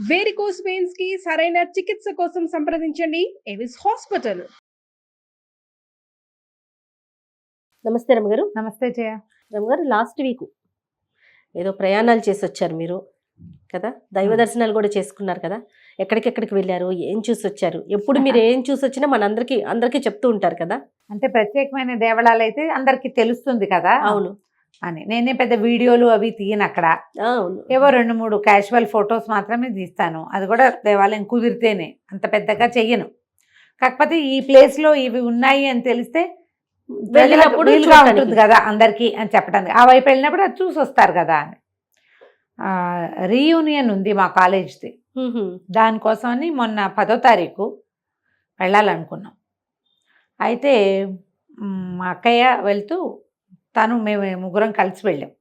Varicose veins కి సరైన చికిత్స కోసం సంప్రదించండి ఎవిస్ హాస్పిటల్. నమస్తే రమ్మగారు. నమస్తే జయ. రమ్మగారు, లాస్ట్ వీక్ ఏదో ప్రయాణాలు చేసి వచ్చారు మీరు కదా, దైవ దర్శనాలు కూడా చేసుకున్నారు కదా. ఎక్కడికెక్కడికి వెళ్ళారు, ఏం చూసి వచ్చారు? ఎప్పుడు మీరు ఏం చూసి వచ్చినా మన అందరికీ చెప్తూ ఉంటారు కదా. అంటే ప్రత్యేకమైన దేవాలయాలు అయితే అందరికి తెలుస్తుంది కదా. అవును అని నేనే పెద్ద వీడియోలు అవి తీయను అక్కడ. అవును, ఏవో 2-3 క్యాజువల్ ఫొటోస్ మాత్రమే తీస్తాను. అది కూడా దేవాలయం కుదిరితేనే, అంత పెద్దగా చెయ్యను. కాకపోతే ఈ ప్లేస్ లో ఇవి ఉన్నాయి అని తెలిస్తే వెళ్ళినప్పుడు వీలుగా ఉంటుంది కదా అందరికి అని చెప్పడానికి. ఆ వైపు వెళ్ళినప్పుడు అది చూసి వస్తారు కదా అని. రీయూనియన్ ఉంది మా కాలేజ్ది, దానికోసమని మొన్న 10వ తారీఖు వెళ్ళాలనుకున్నాం. అయితే మా అక్కయ్య వెళ్తూ మేము ముగ్గురం కలిసి వెళ్ళాం.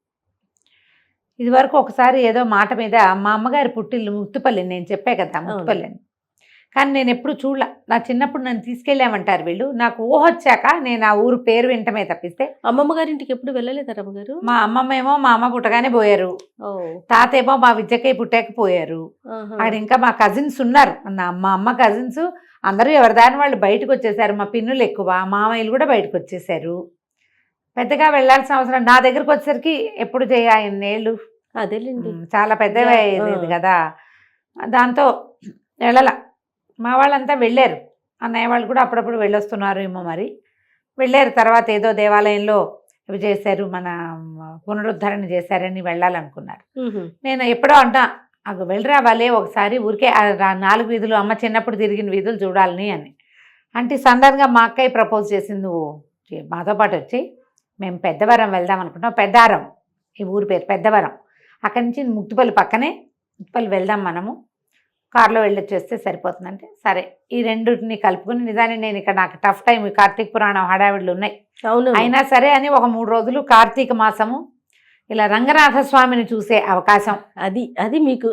ఇదివరకు ఒకసారి ఏదో మాట మీద మా అమ్మగారి పుట్టిల్లు ముత్తుపల్లి, నేను చెప్పే కదా ముత్తుపల్లి అని, కానీ నేను ఎప్పుడు చూడలే. నా చిన్నప్పుడు నన్ను తీసుకెళ్ళామంటారు వీళ్ళు. నాకు ఊహొచ్చాక నేను ఆ ఊరు పేరు వింటమే తప్పిస్తే అమ్మమ్మ గారింటికి ఎప్పుడు వెళ్ళలేదా రమ్మగారు? మా అమ్మమ్మేమో మా అమ్మ పుట్టగానే పోయారు, తాతేమో మా విద్యకై పుట్టాక పోయారు. అక్కడ ఇంకా మా కజిన్స్ ఉన్నారు, మా అమ్మ కజిన్స్ అందరూ ఎవరిదాని వాళ్ళు బయటకు వచ్చేసారు. మా పిన్నులు ఎక్కువ, మామయ్యలు కూడా బయటకు వచ్చేసారు. పెద్దగా వెళ్ళాల్సిన అవసరం నా దగ్గరకు వచ్చేసరికి ఎప్పుడు చేయ ఎన్నేళ్ళు, అదేలేండి, చాలా పెద్దగా అయ్యేది కదా. దాంతో వెళ్ళాల. మా వాళ్ళంతా వెళ్ళారు, అన్నయ్య వాళ్ళు కూడా అప్పుడప్పుడు వెళ్ళొస్తున్నారు ఏమో మరి. వెళ్ళారు. తర్వాత ఏదో దేవాలయంలో ఇవి చేశారు, మన పునరుద్ధరణ చేశారని వెళ్ళాలనుకున్నారు. నేను ఎప్పుడో అంటా అవి వెళ్ళరా వాళ్ళే ఒకసారి ఊరికే 4 వీధులు అమ్మ చిన్నప్పుడు తిరిగిన వీధులు చూడాలని అని. అంటే సడన్గా మా అక్కయ్య ప్రపోజ్ చేసింది, నువ్వు మాతో పాటు వచ్చి మేము పెద్దవరం వెళ్దాం అనుకుంటాం. పెద్దారం ఈ ఊరి పేరు, పెద్దవరం. అక్కడి నుంచి ముత్తుపల్లి పక్కనే, ముత్తుపల్లి వెళ్దాం మనము, కారులో వెళ్ళొచ్చేస్తే సరిపోతుందంటే సరే. ఈ రెండింటిని కలుపుకుని, నిజాన్ని నేను ఇక్కడ నాకు టఫ్ టైం, కార్తీక పురాణం హడావిడులు ఉన్నాయి, అయినా సరే అని ఒక 3 రోజులు కార్తీక మాసము ఇలా రంగనాథ స్వామిని చూసే అవకాశం, అది మీకు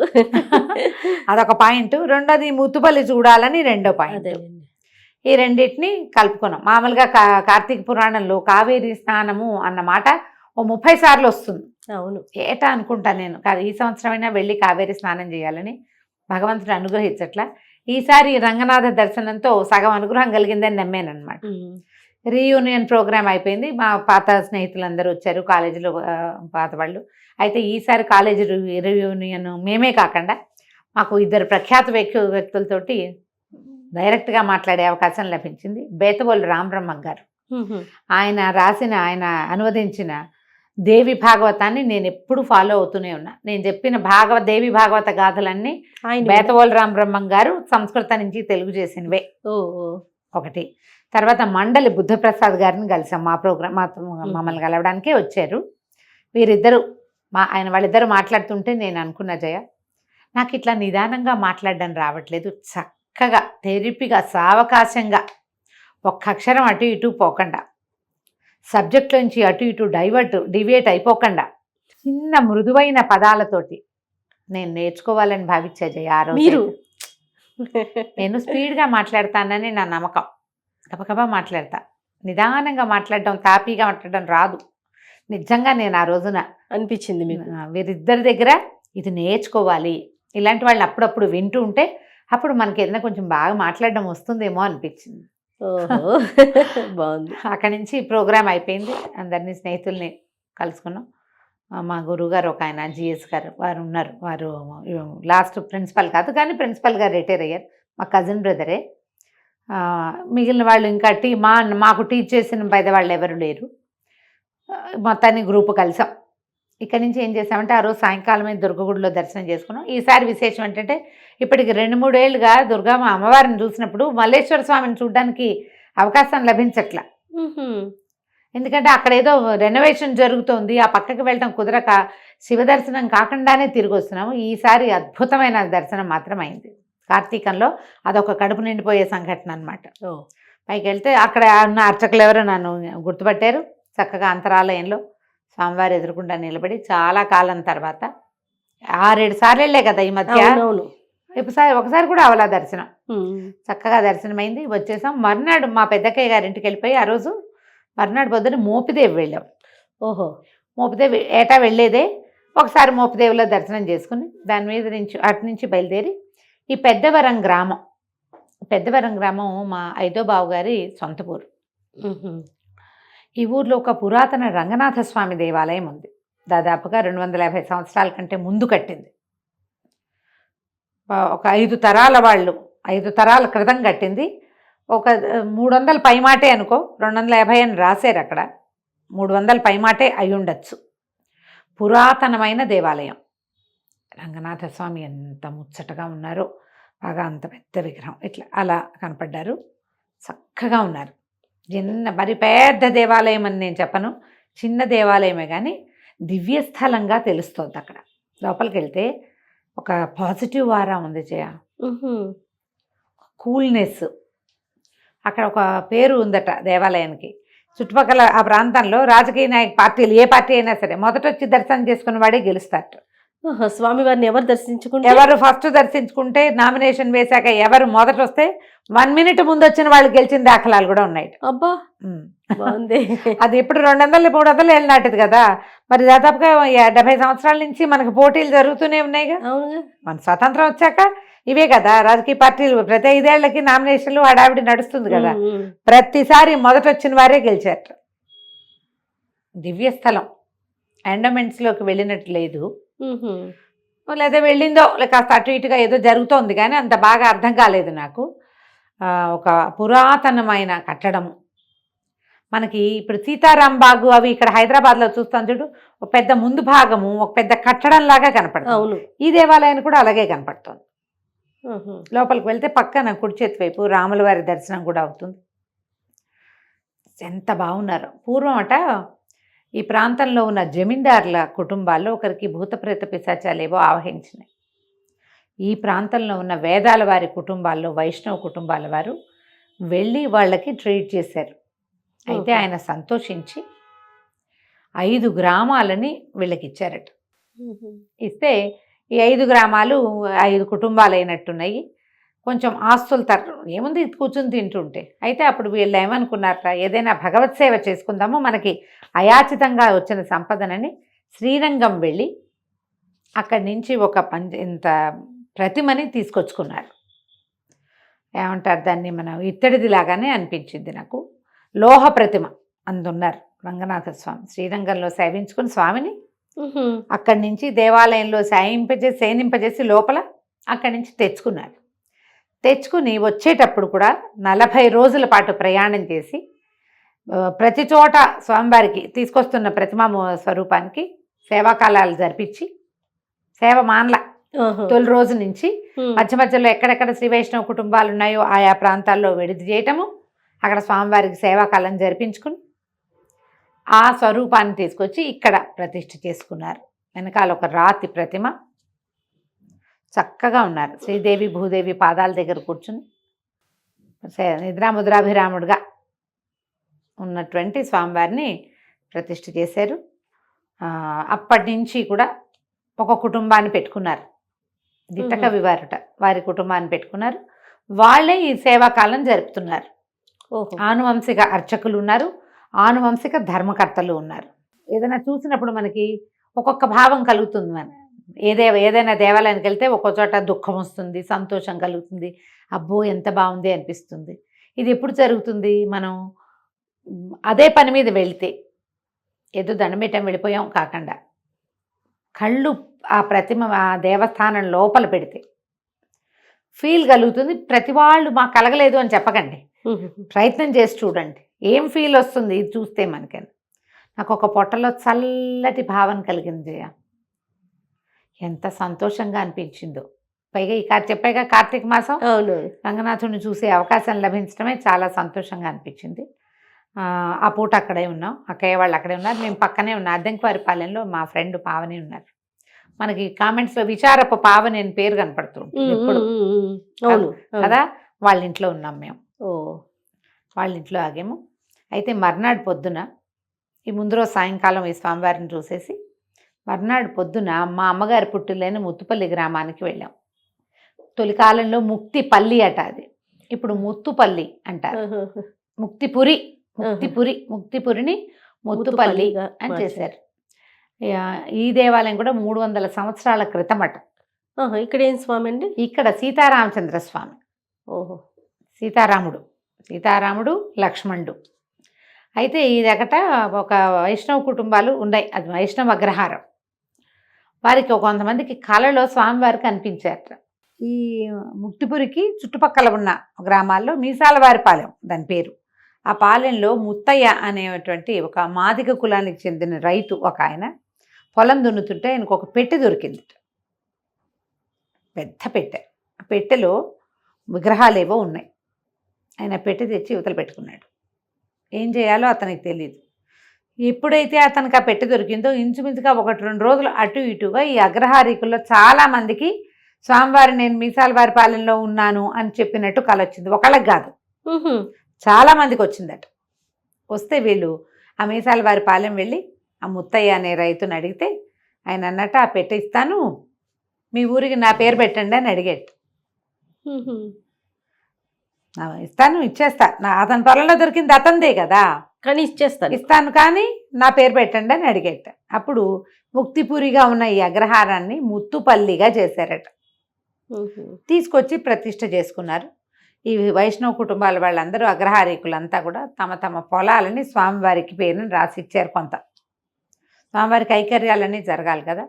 అదొక పాయింట్. రెండోది ముత్తుపల్లి చూడాలని రెండో పాయింట్. ఈ రెండింటిని కలుపుకున్నాం. మామూలుగా కార్తీక పురాణంలో కావేరీ స్నానము అన్న మాట ఓ 30 సార్లు వస్తుంది. అవును, ఏటా అనుకుంటా నేను. ఈ సంవత్సరమైనా వెళ్ళి కావేరీ స్నానం చేయాలని భగవంతుడు అనుగ్రహించట్లా. ఈసారి రంగనాథ దర్శనంతో సగం అనుగ్రహం కలిగిందని నమ్మానమాట. రీయూనియన్ ప్రోగ్రామ్ అయిపోయింది. మా పాత స్నేహితులందరూ వచ్చారు, కాలేజీలో పాత వాళ్ళు. అయితే ఈసారి కాలేజీ రీయూనియన్ మేమే కాకుండా మాకు 2 ప్రఖ్యాత వ్యక్తులతోటి డైరెక్ట్గా మాట్లాడే అవకాశం లభించింది. బేతవోలు రామబ్రహ్మ గారు, ఆయన అనువదించిన దేవి భాగవతాన్ని నేను ఎప్పుడు ఫాలో అవుతూనే ఉన్నా. నేను చెప్పిన దేవి భాగవత గాథలన్నీ బేతవోలు రామబ్రహ్మం గారు సంస్కృతం నుంచి తెలుగు చేసినవే ఒకటి. తర్వాత మండలి బుద్ధప్రసాద్ గారిని కలిసాం. మా ప్రోగ్రామ్ మమ్మల్ని కలవడానికే వచ్చారు వీరిద్దరు. వాళ్ళిద్దరు మాట్లాడుతుంటే నేను అనుకున్న, జయ నాకు ఇట్లా నిదానంగా మాట్లాడడం రావట్లేదు, చక్కగా తెరిపిగా సావకాశంగా ఒక్క అక్షరం అటు ఇటు పోకుండా, సబ్జెక్ట్లోంచి అటు ఇటు డివియేట్ అయిపోకుండా చిన్న మృదువైన పదాలతోటి నేను నేర్చుకోవాలని భావించా జయ. ఆ రోజు నేను స్పీడ్గా మాట్లాడతానని నా నమ్మకం. గబగబా మాట్లాడతా, నిదానంగా మాట్లాడడం, తాపీగా మాట్లాడడం రాదు. నిజంగా నేను ఆ రోజున అనిపించింది వీరిద్దరి దగ్గర ఇది నేర్చుకోవాలి. ఇలాంటి వాళ్ళని అప్పుడప్పుడు వింటూ ఉంటే అప్పుడు మనకి ఏదైనా కొంచెం బాగా మాట్లాడడం వస్తుందేమో అనిపించింది. బాగుంది. అక్కడి నుంచి ప్రోగ్రామ్ అయిపోయింది. అందరినీ స్నేహితుల్ని కలుసుకున్నాం. మా గురువుగారు ఒక ఆయన జిఎస్ గారు వారు ఉన్నారు. వారు లాస్ట్ ప్రిన్సిపల్ కాదు కానీ ప్రిన్సిపల్ గారు రిటైర్ అయ్యారు. మా కజిన్ బ్రదరే. మిగిలిన వాళ్ళు ఇంకా మాకు టీచ్ చేసిన పెద్దవాళ్ళు ఎవరు లేరు. మొత్తాన్ని గ్రూపు కలిసాం. ఇక్కడి నుంచి ఏం చేసామంటే ఆ రోజు సాయంకాలమే దుర్గగుడిలో దర్శనం చేసుకున్నాం. ఈసారి విశేషం ఏంటంటే ఇప్పటికి 2-3 ఏళ్ళుగా దుర్గమ్మ అమ్మవారిని చూసినప్పుడు మల్లేశ్వర స్వామిని చూడడానికి అవకాశం లభించట్లా. ఎందుకంటే అక్కడ ఏదో రెనోవేషన్ జరుగుతోంది, ఆ పక్కకి వెళ్ళడం కుదరక శివ దర్శనం కాకుండానే తిరిగి వస్తున్నాము. ఈసారి అద్భుతమైన దర్శనం మాత్రం అయింది. కార్తీకంలో అదొక కడుపు నిండిపోయే సంఘటన అనమాట. పైకి వెళ్తే అక్కడ ఉన్న అర్చకులు ఎవరో నన్ను గుర్తుపట్టారు. చక్కగా అంతరాలయంలో స్వామివారు ఎదురుకుండా నిలబడి చాలా కాలం తర్వాత 6-7 సార్లు వెళ్ళే కదా ఈ మధ్య, ఒకసారి కూడా అవలా దర్శనం. చక్కగా దర్శనమైంది, వచ్చేసాం. మర్నాడు మా పెద్దక్కయ్య గారింటికి వెళ్ళిపోయి ఆ రోజు మర్నాడు పొద్దున మోపిదేవి వెళ్ళాం. మోపిదేవి ఏటా వెళ్ళేదే. ఒకసారి మోపిదేవిలో దర్శనం చేసుకుని దాని మీద నుంచి అటు నుంచి బయలుదేరి ఈ పెద్దవరం గ్రామం మా ఐదో బావు గారి సొంత ఊరు. ఈ ఊర్లో ఒక పురాతన రంగనాథ స్వామి దేవాలయం ఉంది. దాదాపుగా 250 సంవత్సరాల కంటే ముందు కట్టింది. ఒక 5 తరాల వాళ్ళు 5 తరాల క్రితం కట్టింది. ఒక 300 పైమాటే అనుకో, 250 అని రాశారు అక్కడ. 300 పైమాటే అయి ఉండొచ్చు. పురాతనమైన దేవాలయం. రంగనాథ స్వామి ఎంత ముచ్చటగా ఉన్నారో, బాగా అంత పెద్ద విగ్రహం ఇట్లా అలా కనపడ్డారు. చక్కగా ఉన్నారు. మరి పెద్ద దేవాలయం అని నేను చెప్పను, చిన్న దేవాలయమే, కానీ దివ్యస్థలంగా తెలుస్తుంది. అక్కడ లోపలికి వెళ్తే ఒక పాజిటివ్ వారా ఉంది, జయ, కూల్నెస్. అక్కడ ఒక పేరు ఉందట దేవాలయానికి. చుట్టుపక్కల ఆ ప్రాంతంలో రాజకీయ పార్టీలు ఏ పార్టీ అయినా సరే మొదట వచ్చి దర్శనం చేసుకున్న వాడే గెలుస్తారట. స్వామివారిని ఎవరు దర్శించుకుంటే, ఎవరు ఫస్ట్ దర్శించుకుంటే, నామినేషన్ వేశాక ఎవరు మొదట వస్తే 1 minute ముందు వచ్చిన వాళ్ళు గెలిచిన దాఖలాలు కూడా ఉన్నాయి. అబ్బా బాగుంది. అది ఇప్పుడు 200-300 ఏళ్ళు నాటిది కదా. మరి దాదాపుగా 70 సంవత్సరాల నుంచి మనకు పోటీలు జరుగుతూనే ఉన్నాయిగా. మన స్వతంత్రం వచ్చాక ఇవే కదా రాజకీయ పార్టీలు. ప్రతి 5 ఏళ్లకి నామినేషన్లు హడావిడి నడుస్తుంది కదా. ప్రతిసారి మొదట వచ్చిన వారే గెలిచారు. దివ్యస్థలం. ఎండమెంట్స్లోకి వెళ్ళినట్టు లేదు, లేదా వెళ్ళిందో కాస్త అటు ఇటుగా ఏదో జరుగుతోంది, కానీ అంత బాగా అర్థం కాలేదు నాకు. ఒక పురాతనమైన కట్టడము. మనకి ఇప్పుడు సీతారాం బాగు అవి ఇక్కడ హైదరాబాద్లో చూస్తాం చూడు, ఒక పెద్ద ముందు భాగము ఒక పెద్ద కట్టడం లాగా కనపడుతుంది. అవును, ఈ దేవాలయాన్ని కూడా అలాగే కనపడుతుంది. లోపలికి వెళ్తే పక్కన కుడి చేతి వైపు రాముల వారి దర్శనం కూడా అవుతుంది. ఎంత బాగున్నారు. పూర్వం అట ఈ ప్రాంతంలో ఉన్న జమీందారుల కుటుంబాల్లో ఒకరికి భూతప్రేత పిశాచాలేవో ఆవహించినాయి. ఈ ప్రాంతంలో ఉన్న వేదాల వారి కుటుంబాల్లో వైష్ణవ కుటుంబాల వారు వెళ్ళి వాళ్ళకి ట్రీట్ చేశారు. అయితే ఆయన సంతోషించి 5 గ్రామాలని వీళ్ళకి ఇచ్చారట. ఇస్తే ఈ 5 గ్రామాలు 5 కుటుంబాలు అయినట్టున్నాయి. కొంచెం ఆస్తులు ఏముంది కూర్చుని తింటుంటే. అయితే అప్పుడు వీళ్ళు ఏమనుకున్నారట, ఏదైనా భగవత్ సేవ చేసుకుందామో, మనకి అయాచితంగా వచ్చిన సంపదనని శ్రీరంగం వెళ్ళి అక్కడి నుంచి ఒక ఇంత ప్రతిమని తీసుకొచ్చుకున్నారు. ఏమంటారు దాన్ని, మనం ఇత్తడిది లాగానే అనిపించింది నాకు. లోహ ప్రతిమ అందున్నారు రంగనాథ స్వామి. శ్రీరంగంలో సేవించుకుని స్వామిని అక్కడి నుంచి దేవాలయంలో సేనింపజేసి లోపల అక్కడి నుంచి తెచ్చుకుని వచ్చేటప్పుడు కూడా 40 రోజుల పాటు ప్రయాణం చేసి ప్రతి చోట స్వామివారికి తీసుకొస్తున్న ప్రతిమా స్వరూపానికి సేవాకాలాలు జరిపించి సేవ మానల తొలి రోజు నుంచి మధ్య మధ్యలో ఎక్కడెక్కడ శ్రీ వైష్ణవ కుటుంబాలు ఉన్నాయో ఆయా ప్రాంతాల్లో విడిది చేయటము, అక్కడ స్వామివారికి సేవాకాలం జరిపించుకుని ఆ స్వరూపాన్ని తీసుకొచ్చి ఇక్కడ ప్రతిష్ఠ చేసుకున్నారు. వెనకాల ఒక రాతి ప్రతిమ. చక్కగా ఉన్నారు. శ్రీదేవి భూదేవి పాదాల దగ్గర కూర్చుని నిద్రాముద్రాభిరాముడుగా ఉన్నటువంటి స్వామివారిని ప్రతిష్ఠ చేశారు. అప్పటి నుంచి కూడా ఒక కుటుంబాన్ని పెట్టుకున్నారు. దిట్టకవి వారుట వారి కుటుంబాన్ని పెట్టుకున్నారు. వాళ్ళే ఈ సేవాకాలం జరుపుతున్నారు. ఆనువంశిక అర్చకులు ఉన్నారు, ఆనువంశిక ధర్మకర్తలు ఉన్నారు. ఏదైనా చూసినప్పుడు మనకి ఒక్కొక్క భావం కలుగుతుంది. ఏదైనా దేవాలయానికి వెళ్తే ఒక్కో చోట దుఃఖం వస్తుంది, సంతోషం కలుగుతుంది, అబ్బో ఎంత బాగుంది అనిపిస్తుంది. ఇది ఎప్పుడు జరుగుతుంది? మనం అదే పని మీద వెళ్తే, ఏదో దండమేటం వెళ్ళిపోయాం కాకుండా కళ్ళు ఆ ప్రతిమ ఆ దేవస్థానం లోపల పెడితే ఫీల్ కలుగుతుంది. ప్రతి వాళ్ళు మాకు కలగలేదు అని చెప్పకండి, ప్రయత్నం చేసి చూడండి ఏం ఫీల్ వస్తుంది ఇది చూస్తే మనకని. నాకు ఒక పొట్టలో చల్లటి భావన కలిగింది జయ. ఎంత సంతోషంగా అనిపించిందో. పైగా ఈ చెప్పాక కార్తీక మాసం రంగనాథుడిని చూసే అవకాశం లభించడమే చాలా సంతోషంగా అనిపించింది. ఆ పూట అక్కడే ఉన్నాం, అక్కయ్య వాళ్ళు అక్కడే ఉన్నారు, మేము పక్కనే ఉన్నాం. అద్దెంకివారిపాలెంలో మా ఫ్రెండ్ పావని ఉన్నారు. మనకి కామెంట్స్లో విచారపు పావని అని పేరు కనపడుతుంది ఎప్పుడు కదా. వాళ్ళ ఇంట్లో ఉన్నాం మేము. వాళ్ళ ఇంట్లో ఆగాము. అయితే మర్నాడు పొద్దున ఈ ముందు రోజు సాయంకాలం ఈ స్వామివారిని చూసేసి మర్నాడు పొద్దున మా అమ్మగారి పుట్టిలేని ముత్తుపల్లి గ్రామానికి వెళ్ళాం. తొలికాలంలో ముక్తిపల్లి అట, అది ఇప్పుడు ముత్తుపల్లి అంటారు. ముక్తిపురిని ముత్తుపల్లి అని చేశారు. ఈ దేవాలయం కూడా 300 సంవత్సరాల క్రితం అట ఆహా, ఇక్కడ ఏం స్వామి అండి? ఇక్కడ సీతారామచంద్ర స్వామి, ఓహో. సీతారాముడు లక్ష్మణుడు. అయితే ఇదొకట ఒక వైష్ణవ కుటుంబాలు ఉన్నాయి, అది వైష్ణవ అగ్రహారం. వారికి కొంతమందికి కళలో స్వామివారికి అనిపించారట. ఈ ముక్తిపురికి చుట్టుపక్కల ఉన్న గ్రామాల్లో మీసాలవారిపాలెం దాని పేరు. ఆ పాలెంలో ముత్తయ్య అనేటువంటి ఒక మాదిగ కులానికి చెందిన రైతు ఒక ఆయన పొలం దున్నుతుంటే ఆయనకు ఒక పెట్టె దొరికింది, పెద్ద పెట్టె. ఆ పెట్టెలో విగ్రహాలు ఏవో ఉన్నాయి. ఆయన పెట్టె తెచ్చి యువతలు పెట్టుకున్నాడు. ఏం చేయాలో అతనికి తెలియదు. ఎప్పుడైతే అతనికి ఆ పెట్టె దొరికిందో ఇంచుమించుగా 1-2 రోజులు అటు ఇటుగా ఈ అగ్రహారీకుల్లో చాలామందికి స్వామివారి నేను మీసాలవారి పాలెంలో ఉన్నాను అని చెప్పినట్టు కల వచ్చింది. ఒకళ్ళకి కాదు, చాలామందికి వచ్చిందట. వస్తే వీళ్ళు ఆ మీసాలవారి పాలెం వెళ్ళి ఆ ముత్తయ్య అనే రైతుని అడిగితే ఆయన అన్నట్టు ఆ పెట్టె ఇస్తాను, మీ ఊరికి నా పేరు పెట్టండి అని అడిగేట. ఇస్తాను, ఇచ్చేస్తా, అతని పొలంలో దొరికింది అతందే కదా, కానీ ఇస్తాను కానీ నా పేరు పెట్టండి అని అడిగేట. అప్పుడు ముక్తిపురిగా ఉన్న ఈ అగ్రహారాన్ని ముత్తుపల్లిగా చేశారట. తీసుకొచ్చి ప్రతిష్ఠ చేసుకున్నారు. ఈ వైష్ణవ కుటుంబాల వాళ్ళందరూ అగ్రహారీకులంతా కూడా తమ తమ పొలాలని స్వామివారికి పేరుని రాసిచ్చారు. కొంత స్వామివారి కైకర్యాలన్నీ జరగాలి కదా.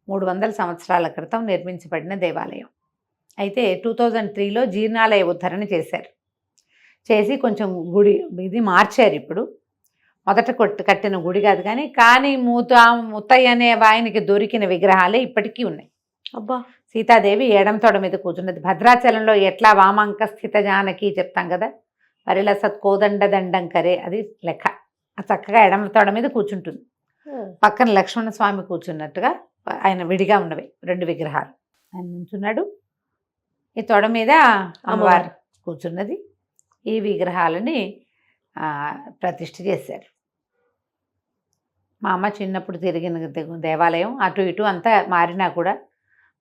300 సంవత్సరాల క్రితం నిర్మించబడిన దేవాలయం. అయితే 2003లో జీర్ణాలయ ఉద్ధరణ చేశారు. చేసి కొంచెం గుడి ఇది మార్చారు. ఇప్పుడు మొదట కట్టిన గుడి కాదు, కానీ ముత్తయ్య అనే ఆయనకి దొరికిన విగ్రహాలే ఇప్పటికీ ఉన్నాయి. అబ్బా. సీతాదేవి ఎడమ తొడ మీద కూర్చున్నది. భద్రాచలంలో ఎట్లా వామాంక స్థిత జానకి చెప్తాం కదా, వరిల సత్కోదండ దండం కరే, అది లెక్క. చక్కగా ఎడమ తొడ మీద కూర్చుంటుంది. పక్కన లక్ష్మణ స్వామి కూర్చున్నట్టుగా ఆయన విడిగా ఉన్నవి 2 విగ్రహాలు. ఆయన నుంచున్నాడు, ఈ తొడ మీద అమ్మవారు కూర్చున్నది. ఈ విగ్రహాలని ప్రతిష్ఠ చేశారు. మా అమ్మ చిన్నప్పుడు తిరిగిన దేవాలయం అటు ఇటు అంతా మారినా కూడా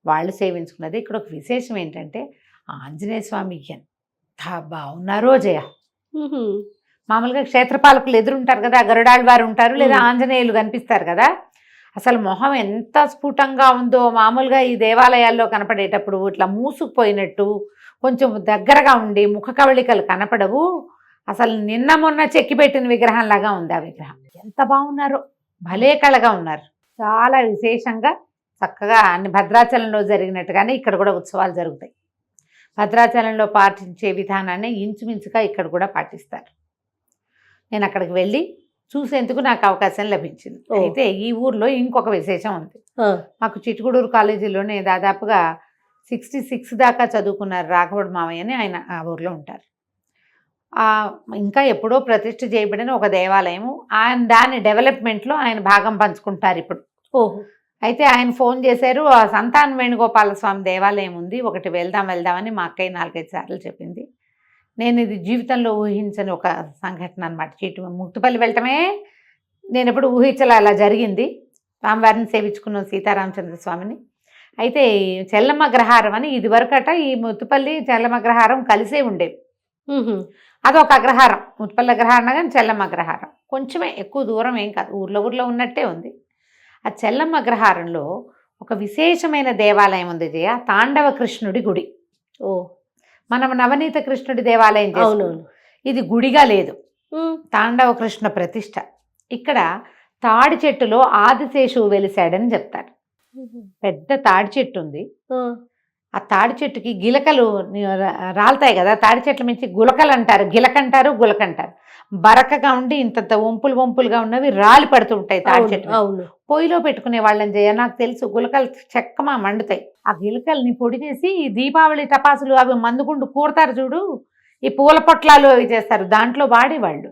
వాళ్ళు సేవించుకున్నది. ఇక్కడ ఒక విశేషం ఏంటంటే ఆంజనేయ స్వామి ఎంత బాగున్నారో జయ. మామూలుగా క్షేత్రపాలకులు ఎదురుంటారు కదా, గరుడాళ్ళ వారు ఉంటారు, లేదా ఆంజనేయులు కనిపిస్తారు కదా. అసలు మొహం ఎంత స్ఫుటంగా ఉందో. మామూలుగా ఈ దేవాలయాల్లో కనపడేటప్పుడు ఇట్లా మూసుకుపోయినట్టు కొంచెం దగ్గరగా ఉండి ముఖ కవళికలు కనపడవు. అసలు నిన్న మొన్న చెక్కిపెట్టిన విగ్రహంలాగా ఉంది ఆ విగ్రహం. ఎంత బాగున్నారో, భలే కళగా ఉన్నారు. చాలా విశేషంగా చక్కగా అన్ని భద్రాచలంలో జరిగినట్టుగానే ఇక్కడ కూడా ఉత్సవాలు జరుగుతాయి. భద్రాచలంలో పాటించే విధానాన్ని ఇంచుమించుగా ఇక్కడ కూడా పాటిస్తారు. నేను అక్కడికి వెళ్ళి చూసేందుకు నాకు అవకాశం లభించింది. అయితే ఈ ఊర్లో ఇంకొక విశేషం ఉంది. మాకు చిట్టుగూడూరు కాలేజీలోనే దాదాపుగా 66 దాకా చదువుకున్నారు రాఘవుడు మామయ్య అని, ఆయన ఆ ఊర్లో ఉంటారు. ఇంకా ఎప్పుడో ప్రతిష్ఠ చేయబడిన ఒక దేవాలయము, ఆయన దాని డెవలప్మెంట్లో ఆయన భాగం పంచుకుంటారు ఇప్పుడు. అయితే ఆయన ఫోన్ చేశారు, ఆ సంతాన వేణుగోపాల స్వామి దేవాలయం ఉంది, ఒకటి వెళ్దామని మా అక్కయ్య 4-5 సార్లు చెప్పింది. నేను ఇది జీవితంలో ఊహించని ఒక సంఘటన అనమాట. ముక్తిపల్లి వెళ్ళటమే నేను ఎప్పుడు ఊహించలే, అలా జరిగింది. స్వామివారిని సేవించుకున్నాం, సీతారామచంద్ర స్వామిని. అయితే చెల్లమ్మగ్రహారం అని ఇదివరకట ఈ ముత్తుపల్లి చెల్లమ్మగ్రహారం కలిసే ఉండేవి. అదొక అగ్రహారం, ముత్తుపల్లి అగ్రహారం కానీ చెల్లమ్మ అగ్రహారం కొంచెమే, ఎక్కువ దూరం ఏం కాదు, ఊర్లో ఉన్నట్టే ఉంది. ఆ చెల్లమ్మ అగ్రహారంలో ఒక విశేషమైన దేవాలయం ఉంది జయ, తాండవ కృష్ణుడి గుడి. మనం నవనీత కృష్ణుడి దేవాలయం చేస్తున్నాం, ఇది గుడిగా లేదు, తాండవ కృష్ణ ప్రతిష్ఠ. ఇక్కడ తాడి చెట్టులో ఆదిశేషువు వెలిశాడని చెప్తారు. పెద్ద తాడి చెట్టు ఉంది, ఆ తాడి చెట్టుకి గిలకలు రాలుతాయి కదా, తాడి చెట్ల మించి గులకలు అంటారు, గిలకంటారు గులకంటారు. బరకగా ఉండి ఇంత వంపులుగా ఉన్నవి రాలి పడుతుంటాయి తాడి చెట్టు. పొయ్యిలో పెట్టుకునే వాళ్ళని చేయ, నాకు తెలుసు, గులకలు చెక్కమా మండుతాయి. ఆ గిలకల్ని పొడి చేసి దీపావళి టపాసులు అవి మందుకుంటూ కూరతారు చూడు, ఈ పూల పొట్లాలు అవి చేస్తారు, దాంట్లో వాడేవాళ్ళు.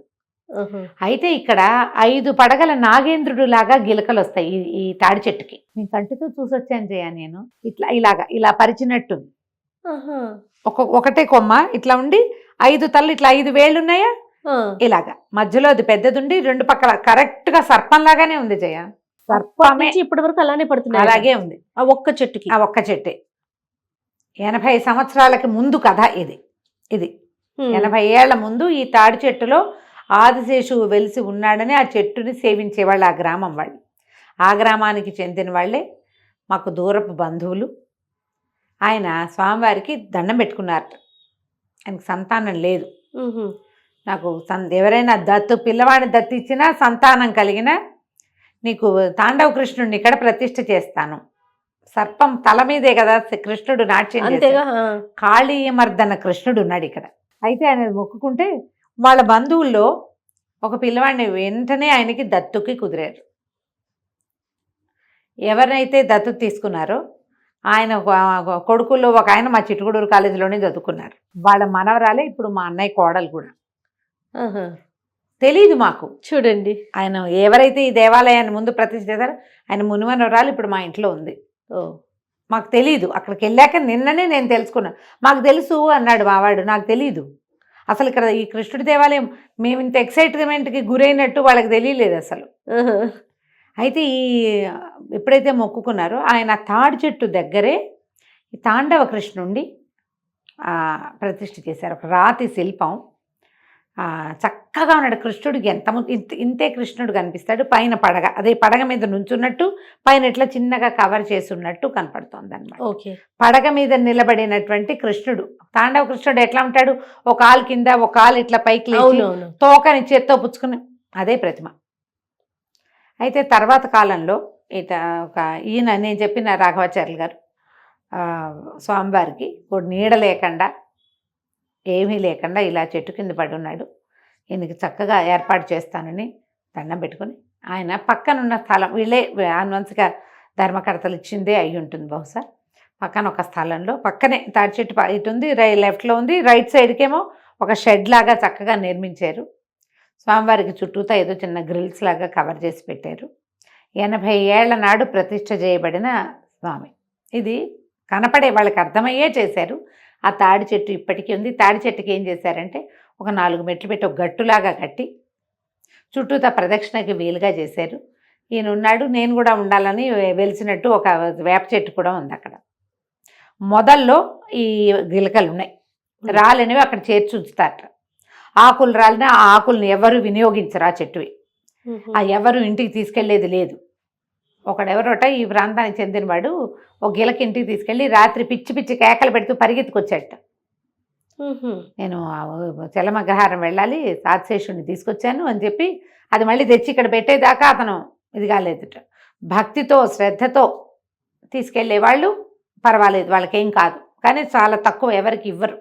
అయితే ఇక్కడ 5 పడగల నాగేంద్రుడు లాగా గిలకలు వస్తాయి ఈ తాడి చెట్టుకి. నేను కంటితో చూసొచ్చాను జయ, నేను ఇలా పరిచినట్టు ఒకటే కొమ్మ ఇట్లా ఉండి 5 తల్లు, ఇట్లా 5 వేళ్ళు ఉన్నాయా, ఇలాగా మధ్యలో అది పెద్దదుండి 2 పక్కల కరెక్ట్ గా సర్పం లాగానే ఉంది జయ. సర్పమే ఇప్పటి వరకు అలానే పడుతుంది, అలాగే ఉంది ఆ ఒక్క చెట్టే. 80 సంవత్సరాలకి ముందు కథ ఇది. 80 ఏళ్ల ముందు ఈ తాడి చెట్టులో ఆదిశేషువు వెలిసి ఉన్నాడని ఆ చెట్టుని సేవించేవాళ్ళు ఆ గ్రామం వాళ్ళు. ఆ గ్రామానికి చెందిన వాళ్ళే మాకు దూరపు బంధువులు. ఆయన స్వామివారికి దండం పెట్టుకున్నారు. ఆయనకు సంతానం లేదు. ఉహు. నాకు ఎవరైనా పిల్లవాడిని దత్తు ఇచ్చినా సంతానం కలిగినా నీకు తాండవ కృష్ణుడిని ఇక్కడ ప్రతిష్ఠ చేస్తాను. సర్పం తల మీదే కదా కృష్ణుడు నాట్యం చేశాడు. అంతేగా. కాళీయమర్దన కృష్ణుడు ఉన్నాడు ఇక్కడ. అయితే ఆయన మొక్కుకుంటే వాళ్ళ బంధువుల్లో ఒక పిల్లవాడిని వెంటనే ఆయనకి దత్తుకి కుదిరారు. ఎవరినైతే దత్తు తీసుకున్నారో ఆయన కొడుకుల్లో ఒక ఆయన మా చిట్టుగూడూరు కాలేజీలోనే చదువుకున్నారు. వాళ్ళ మనవరాలే ఇప్పుడు మా అన్నయ్య కోడలు కూడా. ఆహా. తెలీదు మాకు. చూడండి. ఆయన ఎవరైతే ఈ దేవాలయాన్ని ముందు ప్రతిష్ఠ చేశారో ఆయన మునిమనవరాలు ఇప్పుడు మా ఇంట్లో ఉంది. ఓ. మాకు తెలీదు. అక్కడికి వెళ్ళాక నిన్ననే నేను తెలుసుకున్నాను. మాకు తెలుసు అన్నాడు మావాడు, నాకు తెలీదు అసలు ఇక్కడ ఈ కృష్ణుడి దేవాలయం మేము ఇంత ఎక్సైట్మెంట్కి గురైనట్టు వాళ్ళకి తెలియలేదు అసలు. అయితే ఎప్పుడైతే మొక్కుకున్నారో ఆయన తాడి చెట్టు దగ్గరే ఈ తాండవ కృష్ణుడిని ప్రతిష్ఠ చేశారు. ఒక రాతి శిల్పం. చక్కగా ఉన్నాడు కృష్ణుడికి. ఇంతే కృష్ణుడు కనిపిస్తాడు. పైన పడగ, అదే పడగ మీద నుంచున్నట్టు పైన ఇట్లా చిన్నగా కవర్ చేస్తున్నట్టు కనపడుతుంది అనమాట. ఓకే. పడగ మీద నిలబడినటువంటి కృష్ణుడు, తాండవ కృష్ణుడు ఎట్లా ఉంటాడు? ఒక కాలు కింద, ఒక కాలు ఇట్లా పైకి లేచి తోకని చేత్తో పుచ్చుకుని అదే ప్రతిమ. అయితే తర్వాత కాలంలో ఈయన నేను చెప్పిన రాఘవాచార్యులు గారు స్వామివారికి ఒక నీడ లేకుండా ఏమీ లేకుండా ఇలా చెట్టు కింద పడి ఉన్నాడు. ఈయనకి చక్కగా ఏర్పాటు చేస్తానని దండం పెట్టుకుని ఆయన పక్కనున్న స్థలం, వీళ్ళే ఆన్వంశిక ధర్మకర్తలు ఇచ్చిందే అయి ఉంటుంది బహుశా. పక్కన ఒక స్థలంలో పక్కనే తాడి చెట్టు ఇటు ఉంది, లెఫ్ట్లో ఉంది, రైట్ సైడ్కేమో ఒక షెడ్ లాగా చక్కగా నిర్మించారు. స్వామివారికి చుట్టూతా ఏదో చిన్న గ్రిల్స్ లాగా కవర్ చేసి పెట్టారు. 80 ఏళ్ల నాడు ప్రతిష్ఠ చేయబడిన స్వామి. ఇది కనపడే వాళ్ళకి అర్థమయ్యే చేశారు. ఆ తాడి చెట్టు ఇప్పటికీ ఉంది. తాడి చెట్టుకి ఏం చేశారంటే ఒక 4 మెట్లు పెట్టి ఒక గట్టులాగా కట్టి చుట్టూతా ప్రదక్షిణకి వీలుగా చేశారు. ఈయన ఉన్నాడు, నేను కూడా ఉండాలని వెలిసినట్టు ఒక వేప చెట్టు కూడా ఉంది అక్కడ. మొదల్లో ఈ గిలకలు ఉన్నాయి, రాలినవి అక్కడ చేర్చి ఉంచుతారట. ఆకులు రాలినా ఆ ఆకుల్ని ఎవరు వినియోగించరు ఆ చెట్టువి. ఆ ఎవరు ఇంటికి తీసుకెళ్లేది లేదు. ఒకడెవరోట ఈ ప్రాంతానికి చెందినవాడు ఒక గిలకి ఇంటికి తీసుకెళ్ళి రాత్రి పిచ్చి పిచ్చి కేకలు పెడుతూ పరిగెత్తుకొచ్చాట. నేను చలమగ్రహారం వెళ్ళాలి, సాత్శేషుడిని తీసుకొచ్చాను అని చెప్పి అది మళ్ళీ తెచ్చి ఇక్కడ పెట్టేదాకా అతను ఇది కాలేదుట. భక్తితో శ్రద్ధతో తీసుకెళ్లే వాళ్ళు పర్వాలేదు, వాళ్ళకేం కాదు. కానీ చాలా తక్కువ, ఎవరికి ఇవ్వరు.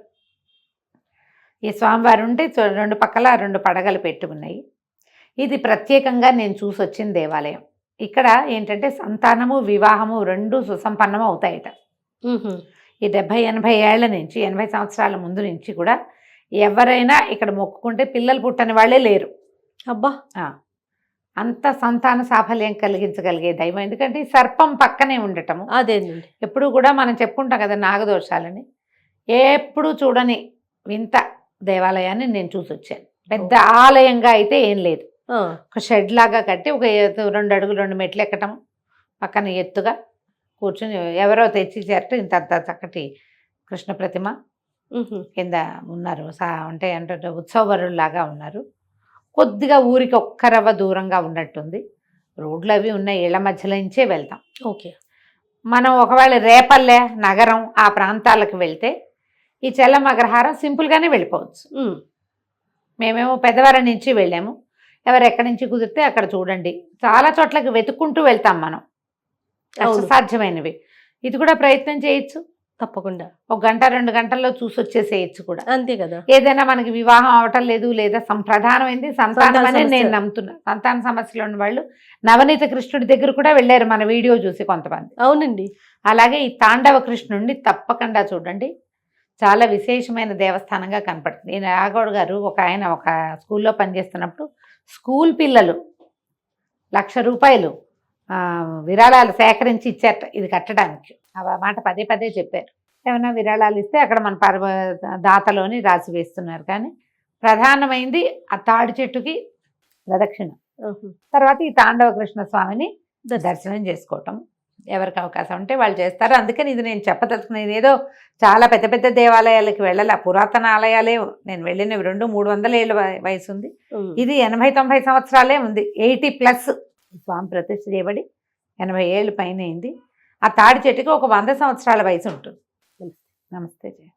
ఈ స్వామివారు ఉంటే 2 పక్కల 2 పడగలు పెట్టి ఉన్నాయి. ఇది ప్రత్యేకంగా నేను చూసి వచ్చిన దేవాలయం. ఇక్కడ ఏంటంటే సంతానము వివాహము 2 సుసంపన్నం అవుతాయట. ఈ 70-80 ఏళ్ల నుంచి, 80 సంవత్సరాల ముందు నుంచి కూడా ఎవరైనా ఇక్కడ మొక్కుకుంటే పిల్లలు పుట్టని వాళ్ళే లేరు. అబ్బా, అంత సంతాన సాఫల్యం కలిగించగలిగే దైవం. ఎందుకంటే ఈ సర్పం పక్కనే ఉండటము. అదేనండి. ఎప్పుడు కూడా మనం చెప్పుకుంటాం కదా నాగదోషాలని. ఎప్పుడు చూడని వింత దేవాలయాన్ని నేను చూసి వచ్చాను. పెద్ద ఆలయంగా అయితే ఏం లేదు, ఒక షెడ్ లాగా కట్టి ఒక 2 అడుగులు 2 మెట్లు ఎక్కటం, పక్కన ఎత్తుగా కూర్చుని ఎవరో తెచ్చిచ్చారట ఇంత చక్కటి కృష్ణ ప్రతిమ కింద ఉన్నారు. అంటే ఉత్సవరులాగా ఉన్నారు. కొద్దిగా ఊరికి ఒక్క రవ్వ దూరంగా ఉన్నట్టుంది. రోడ్లు అవి ఉన్నాయి, ఇళ్ల మధ్యలో నుంచే వెళ్తాం. ఓకే. మనం ఒకవేళ రేపల్లె నగరం ఆ ప్రాంతాలకు వెళ్తే ఈ చెల్లమగ్రహారం సింపుల్గానే వెళ్ళిపోవచ్చు. మేమేమో పెద్దవారి నుంచి వెళ్ళాము. ఎవరు ఎక్కడి నుంచి కుదిరితే అక్కడ చూడండి. చాలా చోట్లకి వెతుక్కుంటూ వెళ్తాం మనం, సాధ్యమైనవి. ఇది కూడా ప్రయత్నం చేయొచ్చు తప్పకుండా. 1 గంట 2 గంటల్లో చూసి వచ్చేసేయచ్చు కూడా. అంతే కదా. ఏదైనా మనకి వివాహం అవటం లేదు, లేదా ప్రధానమైంది సంతానం అని నేను నమ్ముతున్నా. సంతాన సమస్యలు ఉన్న వాళ్ళు నవనీత కృష్ణుడి దగ్గర కూడా వెళ్ళారు మన వీడియో చూసి కొంతమంది. అవునండి. అలాగే ఈ తాండవ కృష్ణుడిని తప్పకుండా చూడండి. చాలా విశేషమైన దేవస్థానంగా కనపడుతుంది. ఈ నాగోడు గారు ఆయన ఒక స్కూల్లో పనిచేస్తున్నప్పుడు స్కూల్ పిల్లలు 1,00,000 రూపాయలు విరాళాలు సేకరించి ఇచ్చారట ఇది కట్టడానికి. ఆ మాట పదే పదే చెప్పారు. ఏమైనా విరాళాలు ఇస్తే అక్కడ మన దాతలోని రాసి వేస్తున్నారు. కానీ ప్రధానమైంది ఆ తాడి చెట్టుకి ప్రదక్షిణ, తర్వాత ఈ తాండవ కృష్ణ స్వామిని దర్శనం చేసుకోవటం. ఎవరికి అవకాశం ఉంటే వాళ్ళు చేస్తారు. అందుకని ఇది నేను చెప్పదలుచుకున్నాను. ఏదో చాలా పెద్ద పెద్ద దేవాలయాలకి వెళ్ళాలి, పురాతన ఆలయాలే నేను వెళ్ళినవి 200-300 ఏళ్ళ వయసు ఉంది. ఇది 80-90 సంవత్సరాలే ఉంది. 80+ స్వామి ప్రతిష్ఠ చేయబడి 80 ఏళ్ళు పైన అయింది. ఆ తాడి చెట్టుకి ఒక 100 సంవత్సరాల వయసు ఉంటుంది. నమస్తే జయ.